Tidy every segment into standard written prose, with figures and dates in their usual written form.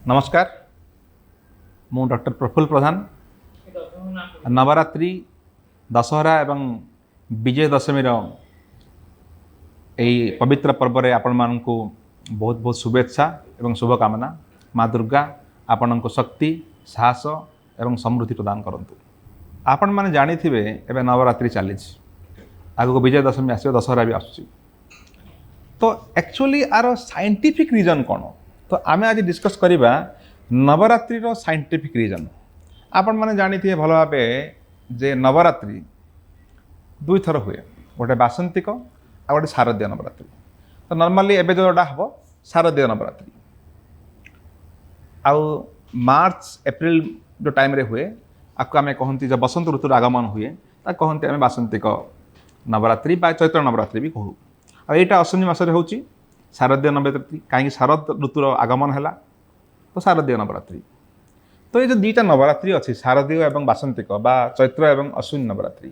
नमस्कार मु डॉक्टर प्रफुल्ल प्रधान नवरात्रि दशहरा एवं विजय दशमी यही पवित्र पर्व में आपण मानक बहुत बहुत शुभेच्छा एवं शुभकामना। माँ दुर्गा आपण को शक्ति साहस एवं समृद्धि प्रदान करंतु। आपण माने जानी थिबे एबे नवरात्रि चली आगो विजय दशमी आस दशहरा भी आस तो एक्चुअली आर साइंटिफिक रीजन कौन तो आम आज डिस्कस करवा नवरात्रि साइंटिफिक रीजन। आपण मैंने जानी थे भल भाव जे नवरात्रि दुई थर हुए गोटे बासंतिक आ गए शारदीय नवरात्रि। तो नॉर्मली एबे जोटा हम शारदीय नवरात्रि आउ मार्च एप्रिल जो टाइम रे हुए आपको आम कहती जब बसंत ऋतुर आगमन हुए कहते आम बासंतिक नवरात्रि बा चैत्र नवरात्रि भी कहू। आ यहाँ अश्विनी मसरे हूँ शारदीय नवरात्रि कहीं शारद ऋतुर आगमन है तो शारदीय नवरात्रि। तो ये जो दुईटा नवरात्रि अच्छी शारदीय एवं बासंतिक बा चैत्र एवं अश्विनी नवरात्रि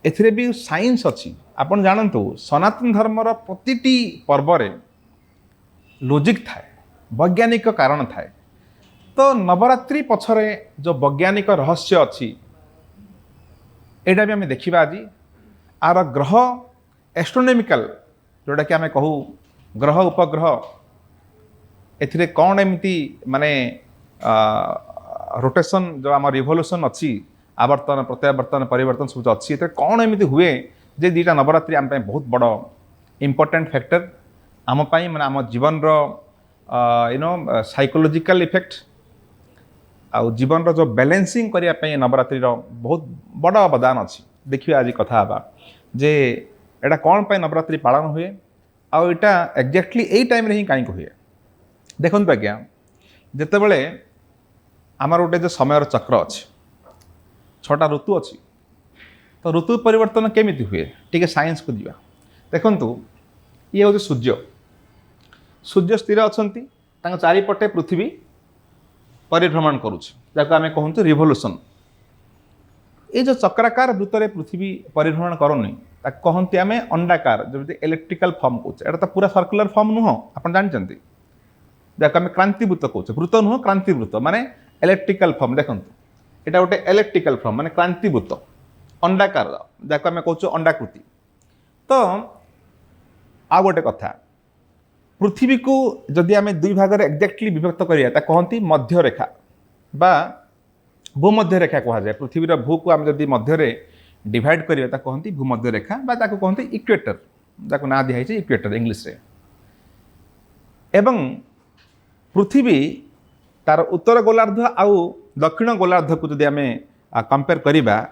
एथिरे भी साइंस अच्छी। आपण जानतु सनातन धर्मर प्रतिटी पर्व लॉजिक थाए वैज्ञानिक कारण थाए। तो नवरात्रि पछरे जो वैज्ञानिक रहस्य अच्छी एटा भी आम देखा आज आर ग्रह एस्ट्रोनॉमिकल जोटा कि आम कहू ग्रह उपग्रह एथिरे कौन एमती माने रोटेशन जो आम रिवोल्यूशन अच्छी आवर्तन प्रत्यावर्तन परिवर्तन सब अच्छी एथिरे कौन एमती हुए जे दुईटा नवरात्रि आम बहुत बड़ इम्पोर्टेंट फैक्टर आम माने आम जीवन रो साइकोलॉजिकल इफेक्ट आ जीवन रो जो बैलेंसिंग करने नवरात्रि बहुत बड़ अवदान अच्छी। देखिए आज कथा हवा जे एटा कौन पाई नवरात्रि पालन हुए आउ एटा एक्जाक्टली यही टाइम रे ही कहीं हुए। देखो आज्ञा जिते बड़े आमर गोटे जो समय चक्र अच्छे छटा ऋतु अच्छी तो ऋतु परिवर्तन केमिति हुए टी साइंस को दिवा। देखु ये हूँ सूर्य सूर्य स्थिर अच्छा चारिपटे पृथ्वी परिभ्रमण करुच्च आम कहूँ रिवोल्यूशन। ये जो चक्राकार वृत्त पृथ्वी परिभ्रमण करनी कहते आम अंडाकार जमी इलेक्ट्रिकल फॉर्म कहे तो पूरा सर्कुलर फॉर्म नुह आप जानते आम क्रांतिवृत्त कहे वृत्त नुह क्रांतिवृत्त माने इलेक्ट्रिकल फॉर्म। देखो यहाँ गोटे इलेक्ट्रिकल फॉर्म माने क्रांतिवृत्त अंडाकार जहाँ आम कहे अंडाकृति। तो आ गोटे कथा पृथ्वी को जदि आम दुई भाग में एक्जाक्टली विभक्त करिया कहती मध्यरेखा बा भूमध्य रेखा कह जाए। पृथ्वीर भू को आम जदि मध्य डिवाइड करिया कहती भूमध्य रेखा बा कहते इक्वेटर जहाँ ना दिखाई इक्वेटर इंग्लीश रे। एवं पृथ्वी तार उत्तर गोलार्ध आउ दक्षिण गोलार्ध को जदि आम कंपेयर करिबा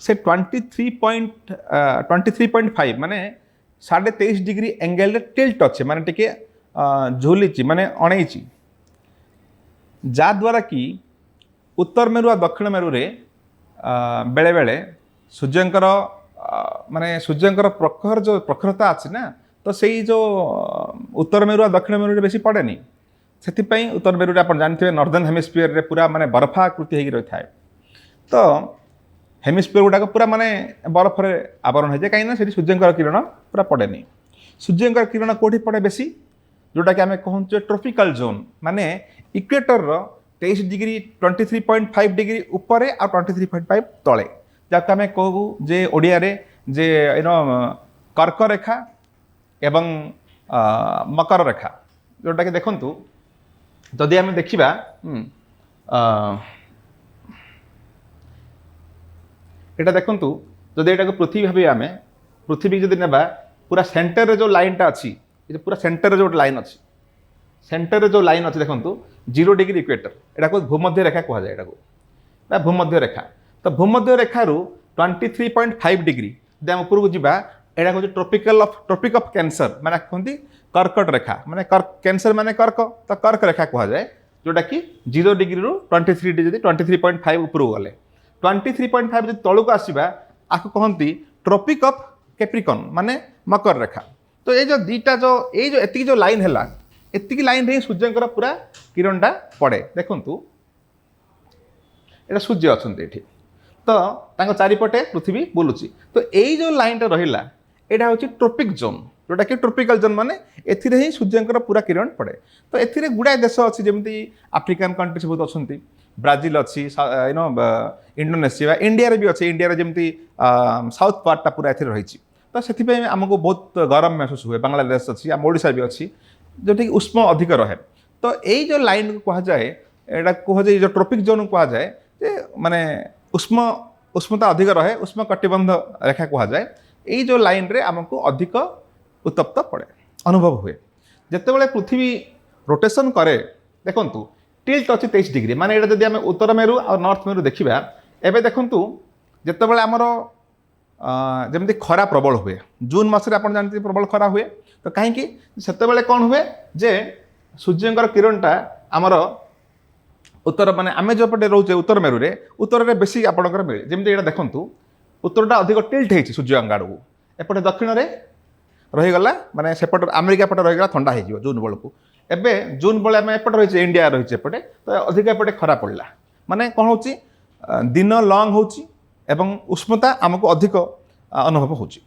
से 23.5 माने 23.5 डिग्री एंगल टिल्ट अच्छे माने टिके झुली माने अणैची जा द्वारा कि उत्तर मेरु आ दक्षिण मेरु रे बेले बेले सूर्यंकर माने सूर्यंकर प्रखर जो प्रखरता अच्छी ना तो सही जो उत्तर मेरु आ दक्षिण मेरु रे बेसी पड़ेनी से उत्तर मेरु रे आप जानते नॉर्दर्न हेमिस्फीयर रे पूरा माने बर्फाकृति हो रही है। तो हेमिस्फीयर गुड़ाक पूरा माने बर्फ रे आवरण है कहीं से सूर्यंकर किरण पूरा पड़ेनी। सूर्यंकर किरण कौटी पड़े बेसी जोटा कि आम कहूँ ट्रॉपिकल जोन माने इक्वेटर 23 डिग्री 23.5 डिग्री ऊपर आ 23.5 तले जहाँ आम कहू जे ओडिया रे जे कर्क रेखा एवं मकर रेखा जोटा कि देखंतु जदि आम देखिबा एटा देखंतु जदि एटा को पृथ्वी भाबे आम पृथ्वी जदि नेबा पूरा सेंटर रे जो लाइनटा अच्छी पूरा सेंटर रे जो लाइन अच्छी सेंटर रे जो लाइन अच्छी देखंतु 0 डिग्री इक्वेटर एटा को भूमध्य रेखा कह जाए एटा भूमध्य रेखा। तो भूमध्य रेखारू 23.5 डिग्री जब आम ऊपर को जीवा एटा हूँ ट्रॉपिक ऑफ कैंसर माने कहते कर्कट रेखा माने कैंसर माने कर्क तो कर्क रेखा कह जाए जोटा कि 0 डिग्री रू 23 डिग्री 23.5 ऊपर गले 23.5 जो तलू को आसवा आपको कहती ट्रॉपिक ऑफ कैप्रिकॉन माने मकर रेखा। तो ये जो दीटा जो ये जो एतिकी जो लाइन है एतिकी लाइन रे सूर्यंकर पूरा किरणटा पड़े। देखंतु एटा सूर्य अच्छा ये तो चारिपटे पृथ्वी बुलूची। तो यही जो लाइन रहा यहाँ हूँ ट्रॉपिक जोन जोटा कि ट्रोपिकल जोन माने एथिरे ही सूर्यंकर पूरा किरण पड़े तो एथिरे गुड़ाए देश अच्छी जमी आफ्रिकान कंट्रीज बहुत अच्छा ब्राजिल अच्छी नो इंडोनेशिया इंडिया भी अच्छे इंडिया जमी साउथ पार्टा पूरा एथिरे रही तो से आमको बहुत गरम महसूस हुए बांग्लादेश अच्छी आम ओडिशा भी अच्छी जोटा कि उष्म अधिक रहे तो यही जो लाइन को कहा जाए एटा कहुए जो ट्रोपिक जोन कहा जाए जे माने उष्मता अधिक रहे उष्म कटिबंध रेखा कहा जाए यही जो लाइन रे आमको अधिक उत्तप्त पड़े अनुभव हुए जिते पृथ्वी रोटेशन करे देखंतु टिल्ट अच्छी 23 डिग्री माने एटा जदि आम उत्तर मेरु और नॉर्थ मेरु देखिबा एबे देखंतु जिते आमर जमी खरा प्रबल हुए जून मसरे आप जानते प्रबल खरा हुए तो कहीं से कौन हुए जे सूर्यंकर किरणटा आमर उत्तर माने आमे जो पटे रोचे उत्तर मेरु रे उत्तर रे बेसी आपणकर मिले जमी एटा देखंतु उत्तरटा अधिक टिल्ट होती सूर्यंग आड़ को एपटे दक्षिण रे रहीगला माने सेपट अमेरिका पटे रहीगला ठंडा हो जून बेलू एबे जून बेले आम एपटे रही इंडिया रही एपटे तो अधिक एपटे खरा पड़ला माने कौन होची दिन लंग होची एवं उष्णता आमको अधिक अनुभव होची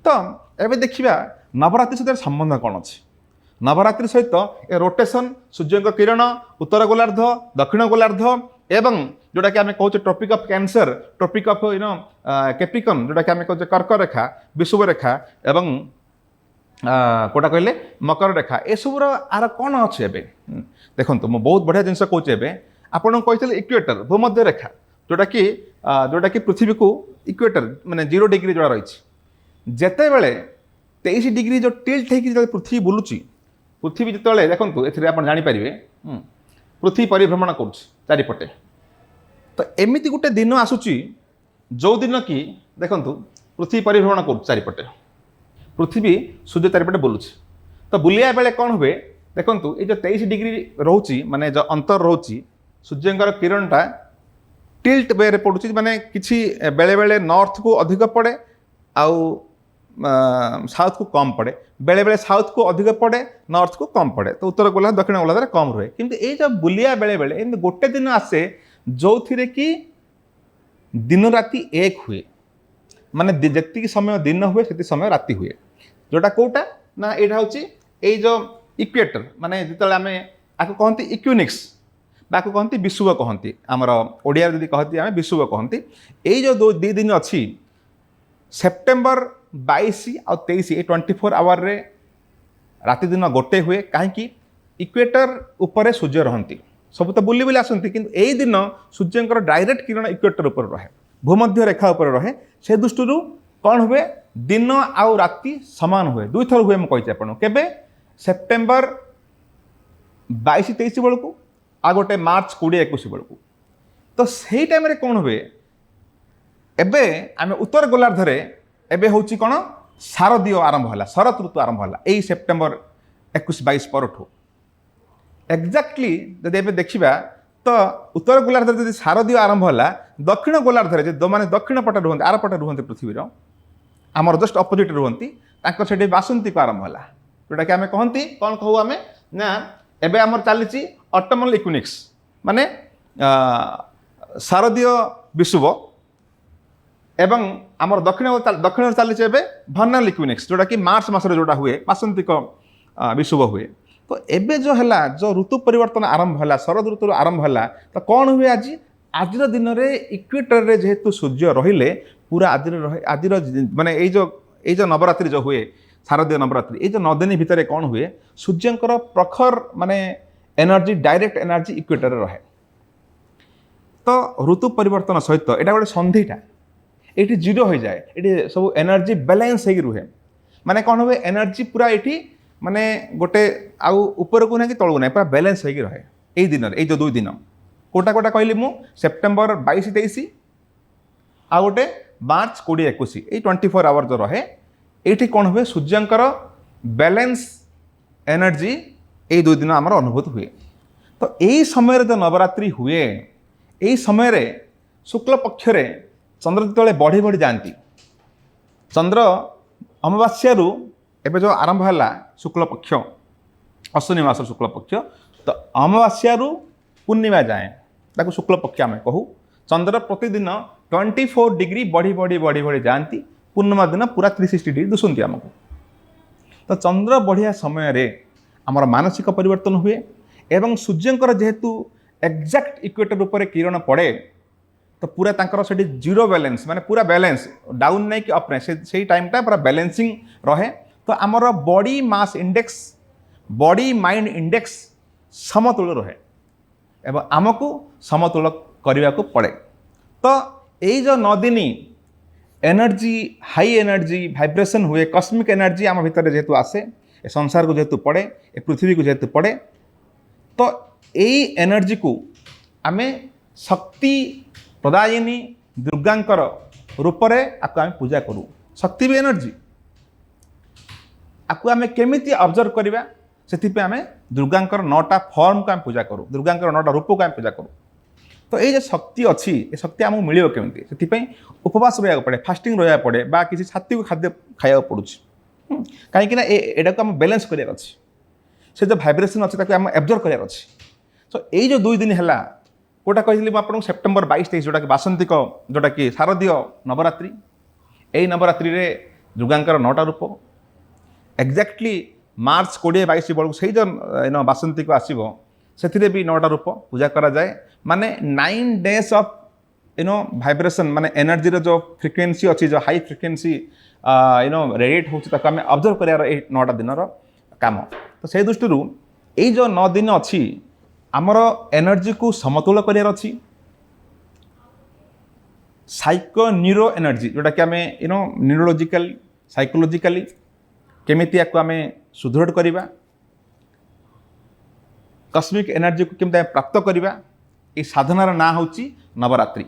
तो एबे देखिबा नवरात्रि सहित संबंध कौन अच्छी नवरात्रि सहित ए रोटेशन सूर्य किरण उत्तर गोलार्ध दक्षिण गोलार्ध एवं जोटा कि आम कहूँ tropic of Cancer tropic of Capricorn जोटा कि आम कहूँ कर्क रेखा विषुव रेखा एवं कोटा कहले मकर रेखा एसबूर आर कौन अच्छे एबे देखो मुझे बहुत बढ़िया जिनस कहे आपन कही इक्वेटर भूमध्य रेखा जोटा कि पृथ्वी को इक्वेटर माने 0 डिग्री जोड़ा रही जिते बड़े 23 डिग्री जो टिल्ट होगी पृथ्वी बुलूची पृथ्वी जिते देखो ये आप जानीपारे पृथ्वी परिभ्रमण कर चारिपटे तो एमती गोटे दिन आसूची जो दिन कि देखो पृथ्वी परिभ्रमण कर चारिपटे पृथ्वी सूर्य चारिपटे बुलूची तो बुलिया बेले कौन हुए देखो ये जो 23 डिग्री रोची माने जो अंतर रोची सूर्यंकर किरणटा टिल्ट वे पड़ुची माने किछि बेले बेले नॉर्थ को अधिक पड़े आउ साउथ को कम पड़े बेले बेले साउथ को अधिक पड़े नॉर्थ को कम पड़े तो उत्तर गोलार्ध दक्षिण गोलार्ध कम रुहे किंतु ये जो बुलिया बेले बेले एमती गोटे दिन आसे जो थी कि दिन राति एक हुए माने जी समय दिन हुए से समय राति हुए जोटा कोटा ना यहाँ हूँ जो इक्वेटर माने जिते आम आपको कहती इक्विनिक्स बाको कहती विषुव कहती आमर ओडिया जदि कहती आम विषुव कहती यही जो दो दिन अच्छी सेप्टेम्बर 22 आ 23 ये 24 आवर रे राति दिन गोटे हुए कहीं इक्वेटर उपरे सूर्य रहती सब तो बुली बुली आसती कि यही दिन सूर्यंकर डायरेक्ट किरण इक्वेटर उपर रहे भूमध्य रेखा उपर रहे से दृष्टि कौन हुए दिन आउ राति समान हुए दुई थर हुए मुझे आपको केबे सेप्टेम्बर 22-23 बेलू आ गोटे मार्च 20-21 बेलू तो सही टाइम रे कौन हुए एबे आम उत्तर गोलार्ध रे एबे होची कौन शारदीय आरंभ होला शरत ऋतु आरंभ होला यही सेप्टेम्बर 21-22 परठू एक्जाक्टली जब एबे देखिबा तो उत्तर गोलार्ध जब शारदीय आरंभ होला दक्षिण गोलार्ध रे जो माने दक्षिण पटे रुहंती आर पटे रुहंती पृथ्वी रो आमर जस्ट अपोजिट रुहंती तांको सेठी बासंती को आरंभ होला जोटा कि आम कहती कौन कहू आम ना एबे आमर चली ऑटमल इक्विनिक्स माने शारदीय विषुव एवं आमर दक्षिण चली भर्नाल इक्विनिक्स जोटा कि मार्च मसरे जोटा हुए बासंतिक विषुव हुए तो एबे जो है जो ऋतु परिवर्तन आरंभ है शरद ऋतु आरंभ है तो कौन हुए आज दिन में इक्वेटर रे जेहेतु सूर्य रहिले पूरा आज माने ये जो नवरात्रि जो हुए शारदीय नवरात्रि ये जो 9 दिन भितर कौन हुए सूर्यंकर प्रखर माने एनर्जी डायरेक्ट एनर्जी इक्वेटर रहे तो ऋतु परिवर्तन सहित यहाँ गोटे संधिटा ये जीरो हो जाए ये सब एनर्जी बैलेंस हो रुहे माने कौन हुए एनर्जी पूरा ये माने गोटे आउ ऊपर को ना कि तलू ना पूरा बैलेंस हो रहे यही दिन ये जो 2 दिन कोटा कोटा कहली मु सेप्टेम्बर 22-23 आ गोटे मार्च 20-21 ये 24 आवर जो रहे ये कौन हुए सूर्यंकर बैलेंस एनर्जी ये 2 दिन आमर अनुभूत हुए तो यही समय जो नवरात्रि हुए यही समय शुक्ल पक्षरे चंद्र जो बढ़ी बढ़ी जाती चंद्र अमावास्या एवं जो आरंभ है शुक्ल पक्ष अश्विनी मास शुक्ल पक्ष तो अमावास्या पूर्णिमा जाए ताको शुक्ल पक्ष आम कहू चंद्र प्रतिदिन 24 डिग्री बढ़ी बढ़ी बढ़ी बढ़ी जाती पूर्णिमा दिन पूरा 360 डिग्री दिशंती आमको तो चंद्र बढ़िया समय रे आमर मानसिक परिवर्तन हुए एवं सूर्यंकर जेहेतु एक्जाक्ट इक्वेटर ऊपर किरण पड़े तो पूरा तांकर सेठी जीरो बैलेंस माने पूरा बैलेंस डाउन नहीं कि अप नहीं से टाइमटा पूरा बैलेंसिंग रहे तो आमर body mass index body mind index समतुल रहे एवं आमको समतुल करने को पड़े। तो यही जो 9 दिन एनर्जी हाई एनर्जी भाइब्रेशन हुए कस्मिक एनर्जी आम भितर जेहेतु आसे ए संसार को जेहेतु पड़े ए पृथ्वी को जेहेतु पड़े तो यही एनर्जी को आमे शक्ति प्रदायिनी दुर्गांकर रूप में आपको आम पूजा करूँ। शक्ति भी एनर्जी आपको आम केमिति ऑब्जर्व करवा से आम दुर्गांकर 9टा फॉर्म को आम पूजा करूँ दुर्गांकर 9टा रूप को आम पूजा करूँ। तो ये जो शक्ति अच्छी ये शक्ति आमको मिले केमी से उपवास रहा पड़े फास्टिंग रहा पड़े बा किसी सात्विक खाद्य खाया पड़ू कहीं यहाँ को आम बैलेंस करार अच्छी से जो भाइब्रेशन अच्छी आम एब्जर्व करार अच्छी। तो यही जो 2 दिन है कोटा कही आपको सेप्टेम्बर 22-23 जोटा कि बासंतिक जोटा कि शारदीय नवरात्रि यही नवरात्रि में दुर्गांकर 9टा रूप एक्जाक्टली मार्च 20-22 बेलू से जो बासंतिक आसो से भी 9टा रूप पूजा करा जाए माने 9 days ऑफ भाइब्रेशन माने एनर्जी जो फ्रिक्वेन्सी अच्छी जो हाई फ्रिक्वेन्सी रेडिएट होता आम ऑब्जर्व करार 9टा दिन काम। तो से दृष्टि यही जो 9 दिन अच्छी आमर एनर्जी को समतुल करार अच्छी साइको न्यूरो एनर्जी जोटा कि आम न्यूरोलॉजिकल साइकोलॉजिकली केमिति आको आम सुदृढ़ करवा कस्मिक एनर्जी को केमती प्राप्त करवा ये साधनार ना हूँ नवरात्रि।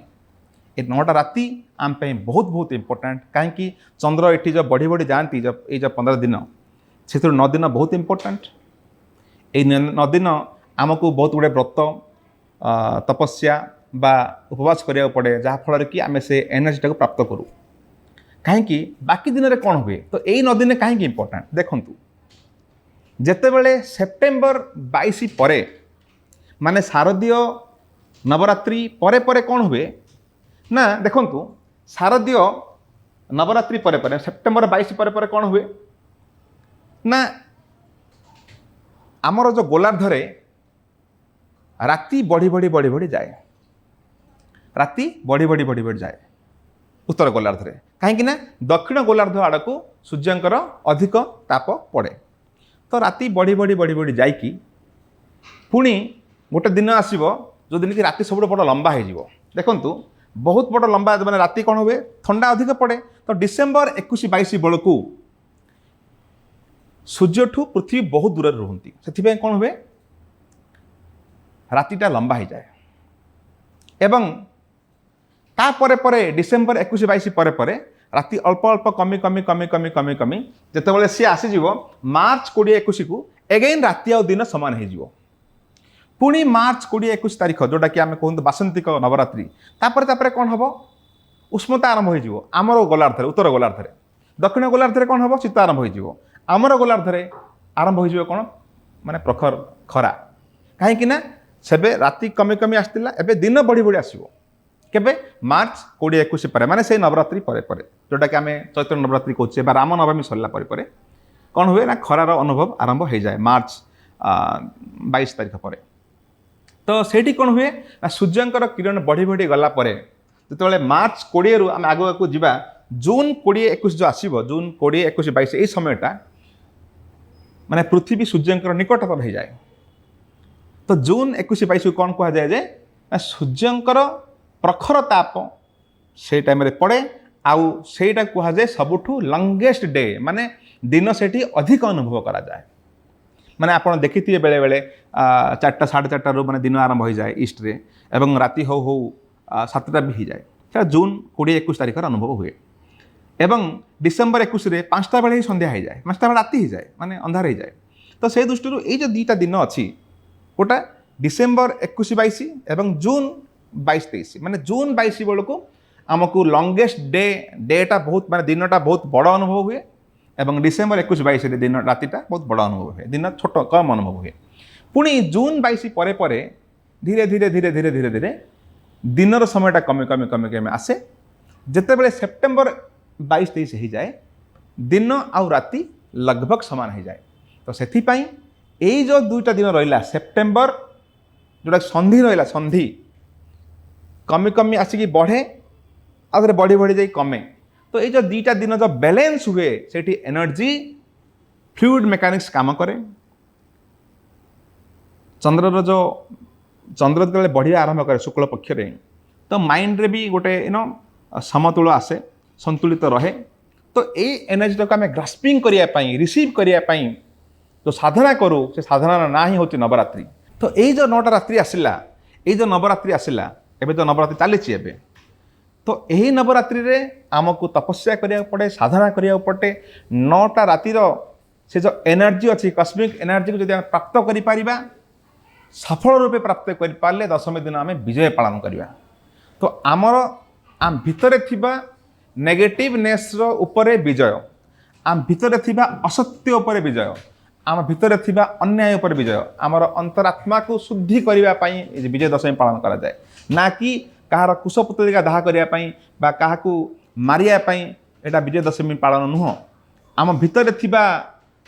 ये 9टा राति आम बहुत बहुत इम्पोर्टाट कहीं चंद्र ये जो बढ़ी बढ़ी जाती जब ये 15 दिन से 9 दिन बहुत इम्पोर्टाट। ये 9 दिन आमको बहुत गुड़े व्रत तपस्या बा उपवास करिया पड़े जहाँफल कि आम से एनर्जीटा को प्राप्त करूँ कहीं बाकी दिन में कौन हुए। तो यही 9 दिन कहीं इम्पोर्टाट देखूँ जेतेबेले सेप्टेम्बर 22 परे माने शारदीय नवरात्रि परे परे कौन हुए ना देखंतु शारदीय नवरात्रि परे परे सेप्टेम्बर 22 परे परे कौन हुए ना आमर जो गोलार्धरे राति बढ़ी बढ़ी बढ़ी बढ़ी जाए राति बढ़ी बढ़ी बढ़ी बढ़ी जाए उत्तर गोलार्धरे कहीं दक्षिण गोलार्ध आड़ को सूर्यंकर अधिक ताप पड़े। तो राति बढ़ी बढ़ी बढ़ी बढ़ी जाइकी पुणी गोटे दिन आसो जो दिन कि राति सब बड़ लंबा हो देखु बहुत बड़ लंबा मैंने राति कौन हुए ठंडा अधिक पड़े। तो डिसेम्बर 21-22 बेलू सूर्यठू पृथ्वी बहुत दूर रुहति से कौन हुए रातिटा लंबा हो जाए एवं तापर परे डिसेम्बर 21-22 परे परे राति अल्प अल्प कमी कमी कमी कमी कमी कमी जितेबाला सी आसीज मार्च 20-21 को एगेन राति आ दिन सामान हो पुणी मार्च 20-21 तारीख जोटा कि आम कहते बासंतिक नवरात्रि तापर तापर कौन हम उष्मता आरंभ हो आमर गोलार्धरे उत्तर गोलार्धरे दक्षिण गोलार्धरे कौन हम शीत आरंभ हो आमर गोलार्धरे आरंभ हो कौन माने प्रखर खरा कहीं सेबे राति कमी कमी आसला एबे दिन बढ़ी बढ़ी आसो केबे मार्च 20-21 पर माने से नवरात्रि परे परे जोटा कि आम चैत्र नवरात्रि कहचे राम नवमी सरला परे परे कौन हुए ना खरार अनुभव आरंभ हो जाए मार्च 22 तारीख पर। तो सेठी कौन हुए ना सूर्यंकर किरण बढ़ी बढ़ी गला परे जिते मार्च 20 रु आम आगे को जीवा जून 20-21 जो आसो जून 20-21-22 यही समयटा माने पृथ्वी सूर्यंकर निकटतर हो जाए। तो जून 21-22 को कौन कह जाए जे सूर्यंकर प्रखर ताप से टाइम रे पड़े आउ सेटा कह जाए सबुठू लंगेस्ट डे माने दिन सेठी अधिक अनुभव करा जाए माने आपन देखिथिबे बेले बेले 4टा 4:30 रु माने दिन आरंभ हो जाए ईस्ट रे एवं राति हो 7टा भी हो जाए से जून 20-21 तारीख अनुभव हुए एवं डिसेम्बर 21 रे 5टा बेले ही संध्या हो जाए 5टा बेले राति हो जाए माने अंधार हो जाए। तो से दृष्टि ये जो 2टा दिन अच्छी गोटा डिसेम्बर 21-22 एवं जून 22-23 माने जून 22 बेलू आमको लंगेस्ट डेटा बहुत माने दिनटा बहुत बड़ अनुभव हुए एवं डिसेम्बर 21-22 दिन रातिटा बहुत बड़ अनुभव हुए दिन छोट कम अनुभव हुए पुणी जून 22 परे परे धीरे धीरे धीरे धीरे धीरे धीरे दिनर समयटा कमी कमी कमी कमी आसे जिते बड़े सेप्टेम्बर 22-23 हो जाए दिन आउ राति लगभग सामान हो जाए। तो से यही जो 2टा दिन रहा सेप्टेम्बर जोटा संधि रहा संधि कमी कमी आसिक बढ़े आगे बढ़ी बढ़ी जाए कमे। तो ये जो 2टा दिन जो बैलेंस हुए से एनर्जी फ्लूइड मेकानिक्स काम करे। चंद्र जो चंद्र जो बढ़िया आरंभ करे शुक्ल पक्ष रे तो माइंड रे भी गोटे समतुल आसे संतुलित रहे। तो ये एनर्जी टाक आम ग्रास्पिंग करने रिसीव करने जो साधना करूँ से साधनार ना ही हूँ नवरात्रि। तो यही जो 9टा रात्रि आसला ये जो नवरात्रि आसला एवं जो नवरात्रि चली तो यही नवरात्रि रे आमको तपस्या करिया पड़े साधना करिया पड़े 9टा रातिर से जो एनर्जी अच्छी कस्मिक एनर्जी को जब प्राप्त करिपारिबा सफल रूपे प्राप्त करिपारले दशमी दिन आम विजय पालन करवा। तो आमर आम भितरे थिबा नेगेटिवनेस रो उपरे विजय आम भितरे थिबा असत्य उपरे विजय आम भितरे थिबा अन्याय उपरे विजय आमर अंतरात्मा को शुद्धि करने विजय दशमी पालन करा जाए ना कि कहार कुशपुतलिका दाह करने बा काहाकू मारिया एटा विजय दशमी पालन नुह। आम भितरे थिबा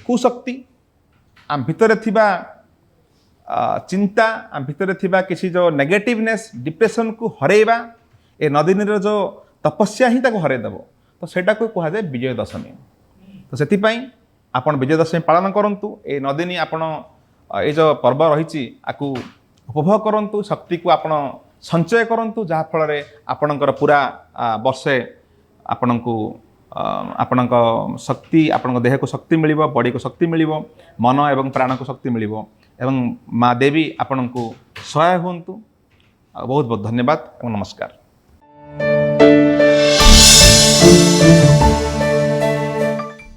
कुशक्ति आम भितरे थिबा चिंता आम भितरे थिबा किसी जो नेगेटिवनेस डिप्रेशन को हरेबा ए नदिनी जो तपस्या ही ताको हरेदेव। तो सेटा को कहा जाए विजय दशमी। तो से आपण विजय दशमी पालन करंतु ए नदिनी आपण ये जो पर्व रही आपको उपभोग करंतु शक्ति को आपण संचय करंतु जहाँ फल आपणकर पूरा वर्षे आपण को आपण शक्ति आपण देह को शक्ति मिल बॉडी को शक्ति मिल मन एवं प्राण को शक्ति मिल एवं माँ देवी आपण को सहाय हूँ। बहुत बहुत धन्यवाद एवं नमस्कार।